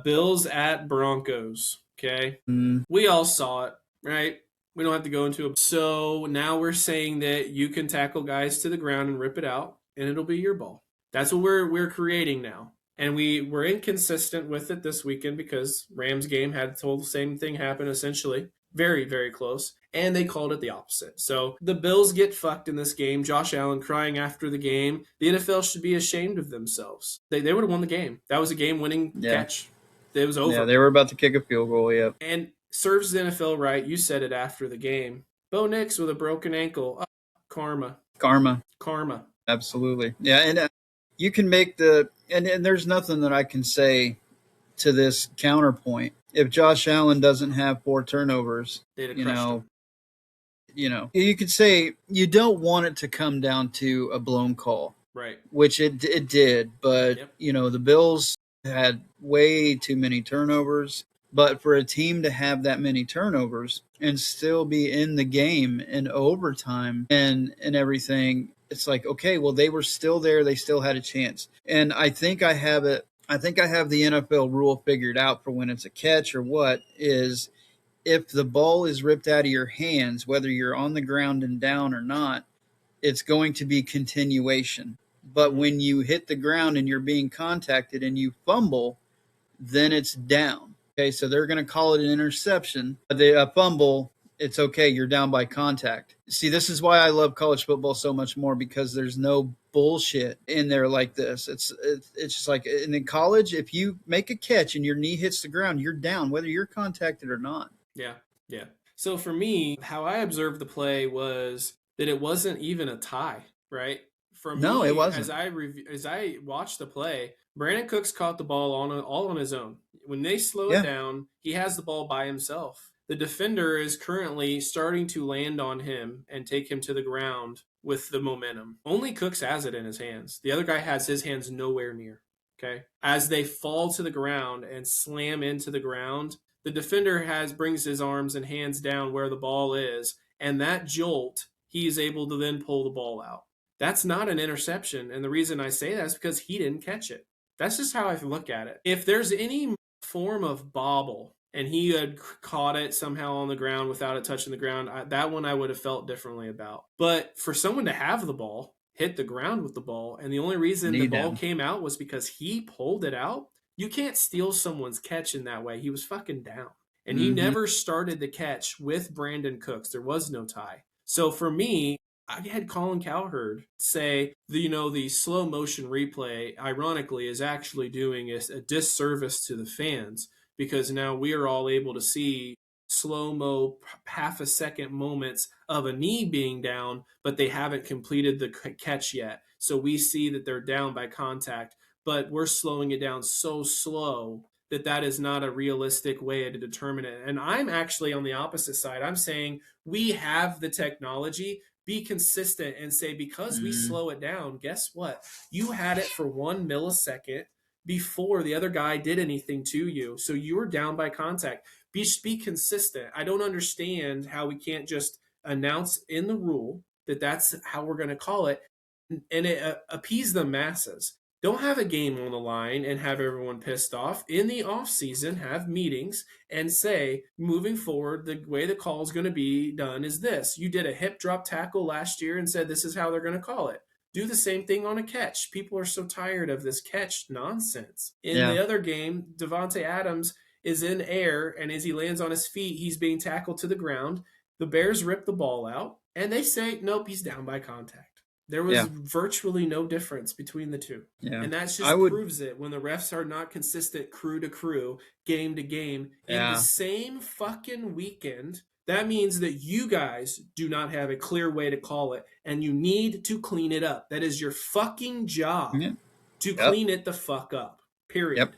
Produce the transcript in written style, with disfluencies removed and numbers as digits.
Bills at Broncos. Okay. Mm, We all saw it, right? We don't have to go into it. So now we're saying that you can tackle guys to the ground and rip it out, and it'll be your ball. That's what we're creating now. And we were inconsistent with it this weekend because Rams game had told the same thing happen essentially. Very, very close. And they called it the opposite. So the Bills get fucked in this game. Josh Allen crying after the game. The NFL should be ashamed of themselves. They would have won the game. That was a game winning yeah. catch. It was Yeah, over. they were about to kick a field goal. Yep. And serves the NFL right. You said it after the game. Bo Nix with a broken ankle. Oh, karma. Karma. Karma. Absolutely. Yeah, and you can make and there's nothing that I can say to this counterpoint. If Josh Allen doesn't have 4 turnovers, They'd have you crushed know, him. you could say you don't want it to come down to a blown call, Right. which it did, but Yep. the Bills had way too many turnovers. But for a team to have that many turnovers and still be in the game in overtime and everything, it's like, okay, well, they were still there, they still had a chance. And I think I have it. I think I have the NFL rule figured out for when it's a catch or what is if the ball is ripped out of your hands, whether you're on the ground and down or not, it's going to be continuation. But Mhm. when you hit the ground and you're being contacted and you fumble, then it's down. Okay, so they're going to call it an interception. But a fumble, it's okay. You're down by contact. See, this is why I love college football so much more because there's no bullshit in there like this. It's just like in college, if you make a catch and your knee hits the ground, you're down, whether you're contacted or not. Yeah. Yeah. So for me, how I observed the play was that it wasn't even a tie, right? For No, it me, wasn't. as I watched the play, Brandon Cooks caught the ball all on his own. When they slow it Yeah. down, he has the ball by himself. The defender is currently starting to land on him and take him to the ground with the momentum. Only Cooks has it in his hands. The other guy has his hands nowhere near. Okay. As they fall to the ground and slam into the ground, the defender brings his arms and hands down where the ball is, and that jolt, he is able to then pull the ball out. That's not an interception, and the reason I say that is because he didn't catch it. That's just how I look at it. If there's any form of bobble and he had caught it somehow on the ground without it touching the ground, that one I would have felt differently about. But for someone to have the ball, hit the ground with the ball, and the only reason the Knee ball down. came out was because he pulled it out, you can't steal someone's catch in that way. He was fucking down. And he Mm-hmm. never started the catch with Brandon Cooks. There was no tie. So for me, I had Colin Cowherd say, the slow motion replay, ironically, is actually doing a disservice to the fans because now we are all able to see slow-mo half a second moments of a knee being down, but they haven't completed the catch yet. So we see that they're down by contact, but we're slowing it down so slow that is not a realistic way to determine it. And I'm actually on the opposite side. I'm saying we have the technology, be consistent and say, because we Mm-hmm. slow it down, guess what? You had it for 1 millisecond before the other guy did anything to you. So you're down by contact. Be consistent. I don't understand how we can't just announce in the rule that that's how we're going to call it and it appease the masses. Don't have a game on the line and have everyone pissed off. In the off season, have meetings and say, moving forward, the way the call is going to be done is this. You did a hip drop tackle last year and said this is how they're going to call it. Do the same thing on a catch. People are so tired of this catch nonsense. In Yeah. the other game, Devontae Adams is in air, and as he lands on his feet, he's being tackled to the ground. The Bears rip the ball out, and they say, nope, he's down by contact. There was Yeah. virtually no difference between the two. Yeah. And that I just would. proves it when the refs are not consistent crew to crew, game to game, in the Yeah. same fucking weekend. That means that you guys do not have a clear way to call it, and you need to clean it up. That is your fucking job Yeah. to Yep. clean it the fuck up. Period. Yep.